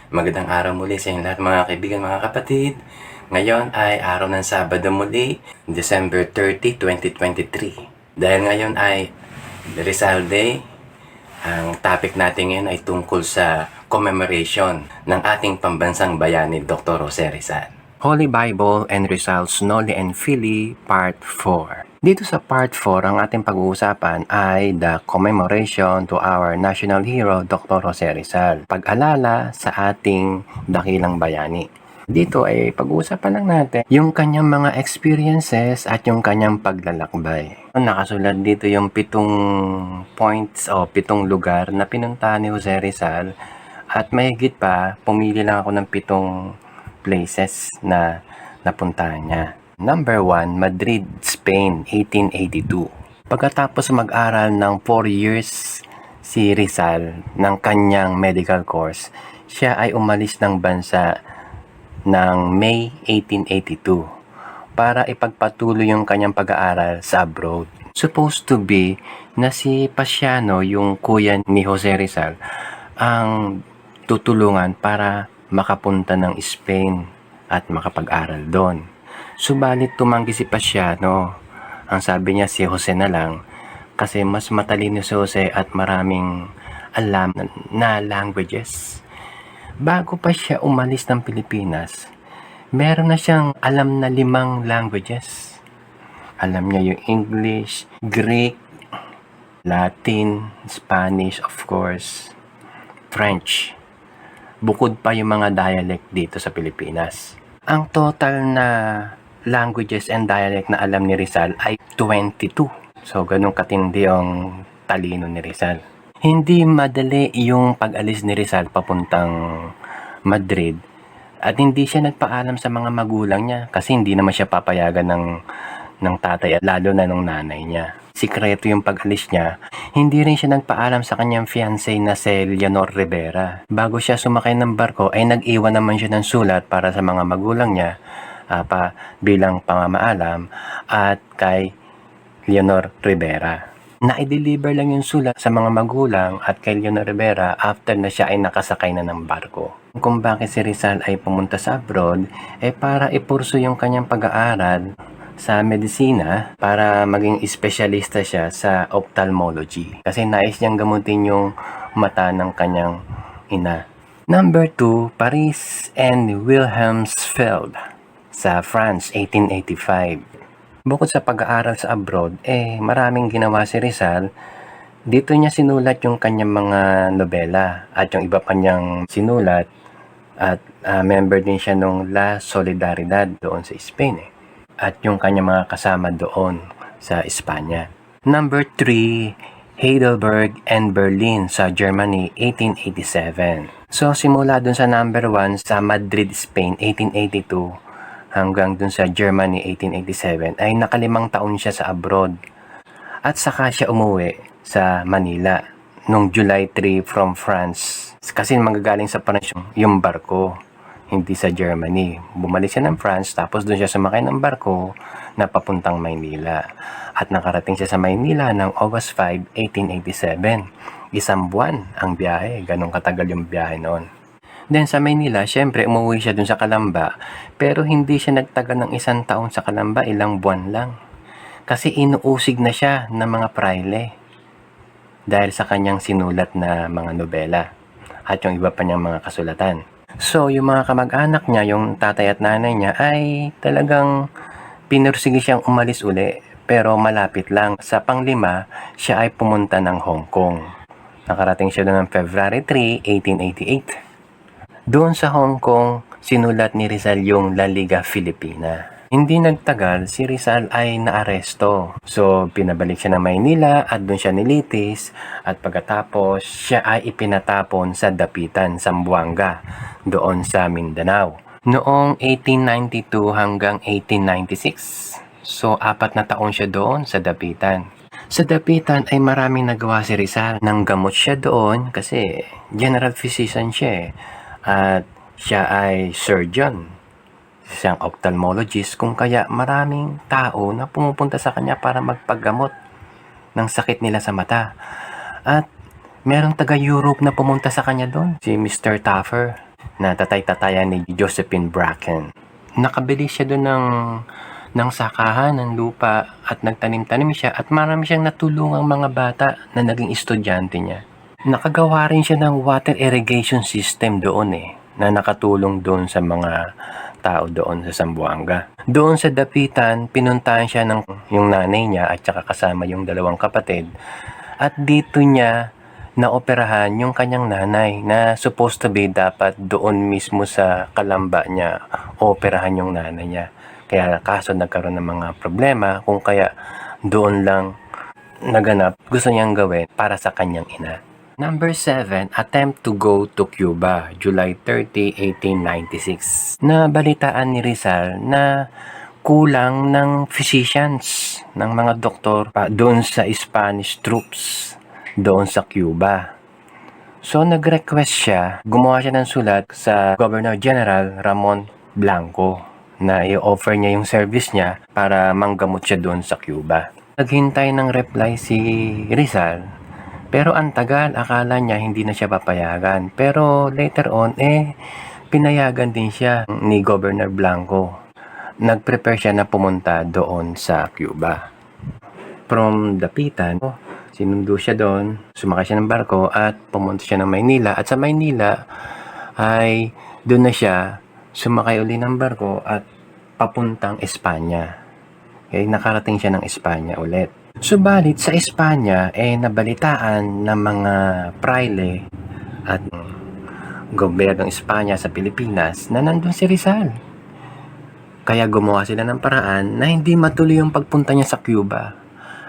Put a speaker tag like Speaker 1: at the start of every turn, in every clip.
Speaker 1: Magandang araw muli sa inyong lahat mga kaibigan, mga kapatid. Ngayon ay araw ng Sabado muli, December 30, 2023. Dahil ngayon ay Rizal Day, ang topic natin ngayon ay tungkol sa commemoration ng ating pambansang bayani, Dr. Jose Rizal. Holy Bible and Rizal's Noli and Fili, Part 4. Dito sa Part 4, ang ating pag-uusapan ay the commemoration to our national hero, Dr. Jose Rizal. Pag-alala sa ating dakilang bayani. Dito ay pag-uusapan lang natin yung kanyang mga experiences at yung kanyang paglalakbay. Nakasulat dito yung 7 points o 7 lugar na pinuntahan ni Jose Rizal at mahigit pa, pumili lang ako ng 7 places na napuntahan niya. Number 1, Madrid, Spain, 1882. Pagkatapos mag-aral ng 4 years si Rizal ng kanyang medical course, siya ay umalis ng bansa ng May 1882 para ipagpatuloy yung kanyang pag-aaral sa abroad. Supposed to be na si Pasiano, yung kuya ni Jose Rizal, ang tutulungan para makapunta ng Spain at makapag-aral doon. Subalit tumanggi si Pasiano. Ang sabi niya si Jose na lang kasi mas matalino si Jose at maraming alam na languages. Bago pa siya umalis ng Pilipinas, meron na siyang alam na 5 languages. Alam niya yung English, Greek, Latin, Spanish, of course, French. Bukod pa yung mga dialect dito sa Pilipinas. Ang total na languages and dialect na alam ni Rizal ay 22. So, ganun katindi ang talino ni Rizal. Hindi madali yung pag-alis ni Rizal papuntang Madrid at hindi siya nagpaalam sa mga magulang niya kasi hindi naman siya papayagan ng tatay at lalo na ng nanay niya. Sikreto yung pag-alis niya. Hindi rin siya nagpaalam sa kanyang fiancé na si Leonor Rivera. Bago siya sumakay ng barko ay nag-iwan naman siya ng sulat para sa mga magulang niya bilang pamamaalam at kay Leonor Rivera. Na-deliver lang yung sulat sa mga magulang at kay Leonor Rivera after na siya ay nakasakay na ng barko. Kung bakit si Rizal ay pumunta sa abroad ay para ipurso yung kanyang pag-aaral sa medisina para maging espesyalista siya sa ophthalmology kasi nais niyang gamutin yung mata ng kanyang ina. Number 2, Paris and Wilhelmsfeld sa France, 1885. Bukod sa pag-aaral sa abroad, maraming ginawa si Rizal. Dito niya sinulat yung kanyang mga nobela at yung iba pa niyang sinulat at member din siya nung La Solidaridad doon sa Spain at yung kanyang mga kasama doon sa Espanya. Number 3, Heidelberg and Berlin sa Germany, 1887. So simula dun sa number 1 sa Madrid, Spain, 1882 hanggang dun sa Germany 1887 ay naka5 taon siya sa abroad at saka siya umuwi sa Manila noong July 3 from France kasi magagaling sa France yung barko, hindi sa Germany. Bumalik siya ng France tapos dun siya sumakay ng barko na papuntang Maynila at nakarating siya sa Maynila ng August 5, 1887. Isang buwan ang biyahe, ganun katagal yung biyahe noon. Then sa Maynila, syempre umuwi siya dun sa Calamba, pero hindi siya nagtagal ng 1 taon sa Calamba, ilang buwan lang. Kasi inuusig na siya ng mga praile dahil sa kanyang sinulat na mga nobela at yung iba pa niyang mga kasulatan. So, yung mga kamag-anak niya, yung tatay at nanay niya, ay talagang pinursige siyang umalis uli, pero malapit lang. Sa pang-5, siya ay pumunta ng Hong Kong. Nakarating siya doon ng February 3, 1888. Doon sa Hong Kong, sinulat ni Rizal yung La Liga Filipina. Hindi nagtagal, si Rizal ay naaresto. So, pinabalik siya ng Maynila at doon siya nilitis at pagkatapos siya ay ipinatapon sa Dapitan, Zamboanga, doon sa Mindanao. Noong 1892 hanggang 1896. So, 4 na taon siya doon sa Dapitan. Sa Dapitan ay maraming nagawa si Rizal. Nanggamot siya doon kasi general physician siya at siya ay surgeon, siyang ophthalmologist, kung kaya maraming tao na pumupunta sa kanya para magpaggamot ng sakit nila sa mata. At merong taga-Europe na pumunta sa kanya doon, si Mr. Taffer. na tatay-tatayan ni Josephine Bracken. Nakabili siya doon ng sakahan, ng lupa at nagtanim-tanim siya at marami siyang natulungang mga bata na naging estudyante niya. Nakagawa rin siya ng water irrigation system doon na nakatulong doon sa mga tao doon sa Zamboanga. Doon sa Dapitan, pinuntahan siya ng yung nanay niya at saka kasama yung dalawang kapatid. At dito niya naoperahan yung kanyang nanay na supposed to be dapat doon mismo sa Kalamba niya operahan yung nanay niya. Kaya kaso nagkaroon ng mga problema kung kaya doon lang naganap gusto niyang gawin para sa kanyang ina. Number 7, attempt to go to Cuba, July 30, 1896. Nabalitaan ni Rizal na kulang ng physicians, ng mga doktor doon sa Spanish troops doon sa Cuba. So nag-request siya, gumawa siya ng sulat sa Governor General Ramon Blanco na i-offer niya yung service niya para manggamot siya doon sa Cuba. Naghintay ng reply si Rizal. Pero ang tagal, akala niya hindi na siya papayagan. Pero later on, pinayagan din siya ni Governor Blanco. Nag-prepare siya na pumunta doon sa Cuba. From Dapitan, sinundo siya doon, sumakay siya ng barko at pumunta siya ng Maynila. At sa Maynila ay doon na siya sumakay uli ng barko at papuntang Espanya. Okay, nakarating siya ng Espanya ulit. Subalit sa Espanya nabalitaan ng mga praile at gobyernong Espanya sa Pilipinas na nandun si Rizal. Kaya gumawa sila ng paraan na hindi matuloy yung pagpunta niya sa Cuba.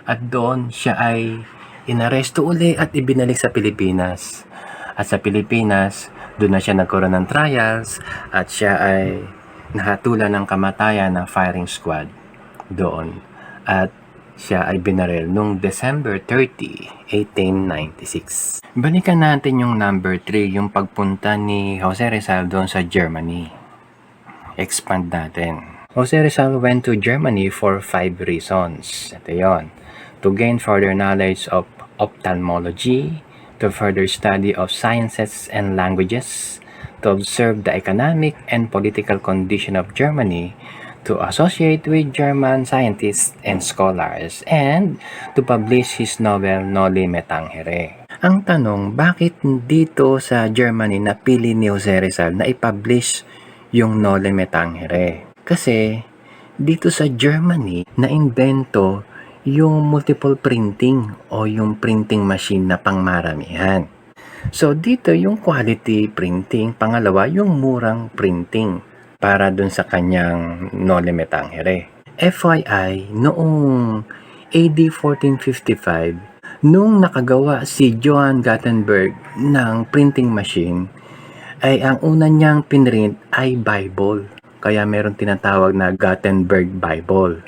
Speaker 1: At doon siya ay inaresto uli at ibinalik sa Pilipinas. At sa Pilipinas, doon na siya nagkaroon ng trials at siya ay nahatulan ng kamatayan ng firing squad doon. At siya ay binaril noong December 30, 1896. Balikan natin yung number 3, yung pagpunta ni Jose Rizal doon sa Germany. Expand natin. Jose Rizal went to Germany for 5 reasons. Ito yun. To gain further knowledge of ophthalmology, to further study of sciences and languages, to observe the economic and political condition of Germany, to associate with German scientists and scholars, and to publish his novel Noli Me Tangere. Ang tanong, bakit dito sa Germany napili ni Jose Rizal na i-publish yung Noli Me Tangere? Kasi dito sa Germany na-invento yung multiple printing o yung printing machine na pangmaramihan. So dito yung quality printing, pangalawa yung murang printing para dun sa kanyang Noli Me Tangere. FYI, noong AD 1455, nung nakagawa si Johann Gutenberg ng printing machine, ay ang una niyang pinrint ay Bible. Kaya meron tinatawag na Gutenberg Bible.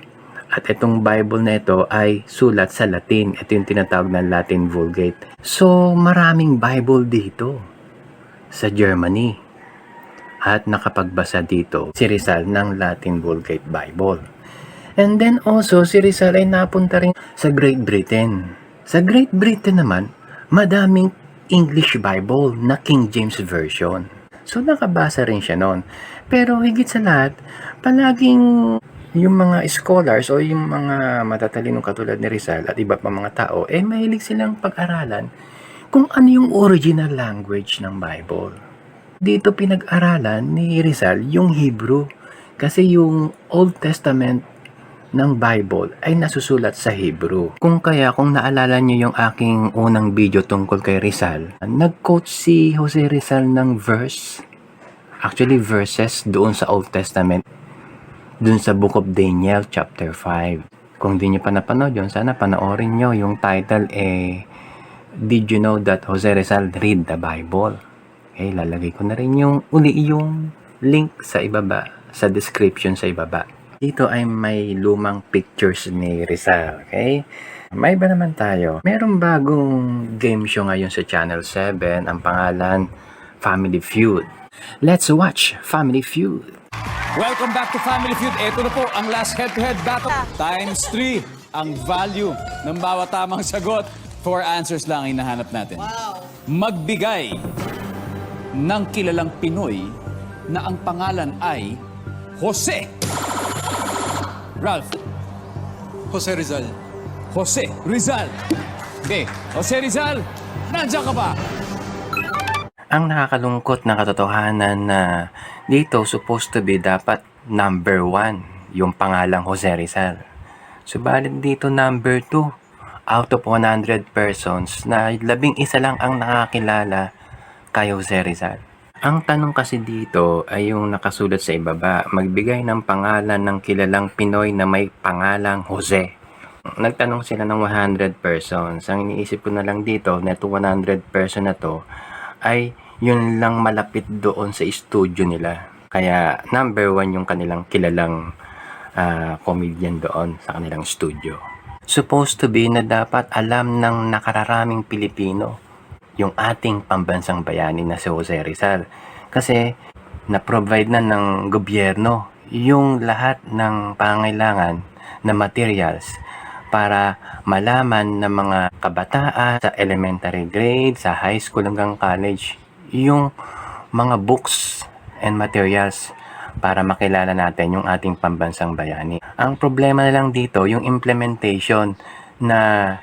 Speaker 1: At itong Bible na ito ay sulat sa Latin. Ito yung tinatawag na Latin Vulgate. So, maraming Bible dito sa Germany. At nakapagbasa dito si Rizal ng Latin Vulgate Bible. And then also, si Rizal ay napunta rin sa Great Britain. Sa Great Britain naman, madaming English Bible na King James Version. So, nakabasa rin siya noon. Pero higit sa lahat, palaging yung mga scholars o yung mga matatalinong katulad ni Rizal at iba pa mga tao, mahilig silang pag-aralan kung ano yung original language ng Bible. Dito pinag-aralan ni Rizal yung Hebrew kasi yung Old Testament ng Bible ay nasusulat sa Hebrew. Kung naalala niyo yung aking unang video tungkol kay Rizal, nag-quote si Jose Rizal ng verses doon sa Old Testament, doon sa Book of Daniel chapter 5. Kung di niyo pa napanood yun, sana panoorin niyo. Yung title Did You Know That Jose Rizal Read the Bible? Okay, lalagay ko na rin yung link sa ibaba, sa description sa ibaba. Dito ay may lumang pictures ni Rizal, okay? May iba naman tayo. Merong bagong game show ngayon sa Channel 7, ang pangalan Family Feud. Let's watch Family Feud.
Speaker 2: Welcome back to Family Feud. Ito na po ang last head-to-head battle. Times 3 ang value ng bawat tamang sagot. 4 answers lang ang hinahanap natin.
Speaker 3: Wow.
Speaker 2: Magbigay ng kilalang Pinoy na ang pangalan ay Jose. Ralph.
Speaker 3: Jose Rizal.
Speaker 2: Jose Rizal. Okay, Jose Rizal, nandiyan ka ba?
Speaker 1: Ang nakakalungkot na katotohanan na dito supposed to be dapat number 1 yung pangalang Jose Rizal. Subalit dito number 2 out of 100 persons na 11 lang ang nakakilala kay Jose Rizal. Ang tanong kasi dito ay yung nakasulat sa ibaba, magbigay ng pangalan ng kilalang Pinoy na may pangalang Jose. Nagtanong sila ng 100 persons. Ang iniisip ko na lang dito na 100 person na to ay yun lang malapit doon sa studio nila. Kaya number 1 yung kanilang kilalang comedian doon sa kanilang studio. Supposed to be na dapat alam ng nakararaming Pilipino yung ating pambansang bayani na si Jose Rizal. Kasi na-provide na ng gobyerno yung lahat ng pangailangan na materials para malaman ng mga kabataan sa elementary grade, sa high school hanggang college, yung mga books and materials para makilala natin yung ating pambansang bayani. Ang problema na lang dito, yung implementation na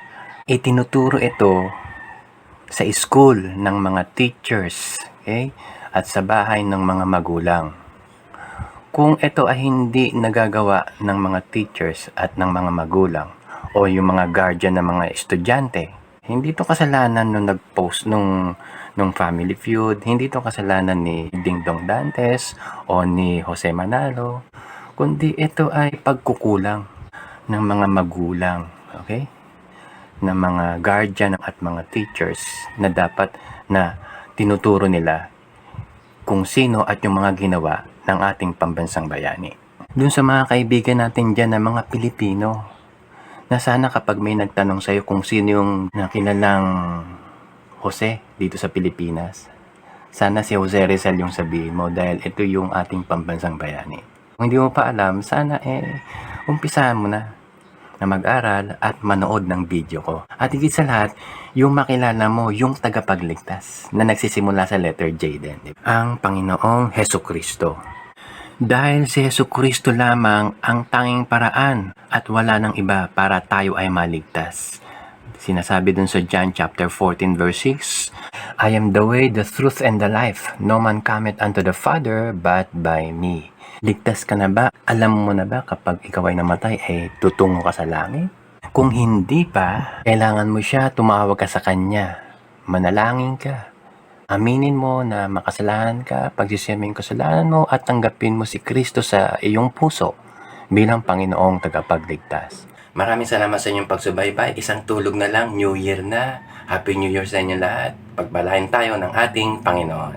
Speaker 1: itinuturo ito sa school ng mga teachers, okay? At sa bahay ng mga magulang. Kung ito ay hindi nagagawa ng mga teachers at ng mga magulang o yung mga guardian ng mga estudyante, hindi to kasalanan nung nag-post nung Family Feud, hindi to kasalanan ni Dingdong Dantes o ni Jose Manalo, kundi ito ay pagkukulang ng mga magulang, okay? Ng mga guardian at mga teachers na dapat na tinuturo nila kung sino at yung mga ginawa ng ating pambansang bayani. Dun sa mga kaibigan natin dyan na mga Pilipino, na sana kapag may nagtanong sa'yo kung sino yung nakilalang Jose dito sa Pilipinas, sana si Jose Rizal yung sabihin mo dahil ito yung ating pambansang bayani. Kung hindi mo pa alam, sana umpisahan mo na mag-aral at manood ng video ko. At higit sa lahat, yung makilala mo yung tagapagligtas na nagsisimula sa letter J din. Ang Panginoong Hesukristo. Dahil si Hesukristo lamang ang tanging paraan at wala nang iba para tayo ay maligtas. Sinasabi dun sa John chapter 14 verse 6, I am the way, the truth, and the life. No man cometh unto the Father but by me. Ligtas ka na ba? Alam mo na ba kapag ikaw ay namatay, tutungo ka sa langit? Kung hindi pa, kailangan mo siya, tumawag ka sa Kanya. Manalangin ka. Aminin mo na makasalanan ka, pagsisiyaming kasalanan mo at tanggapin mo si Kristo sa iyong puso bilang Panginoong tagapagligtas. Maraming salamat sa inyong pagsubaybay. Isang tulog na lang, New Year na. Happy New Year sa inyo lahat. Pagpalain tayo ng ating Panginoon.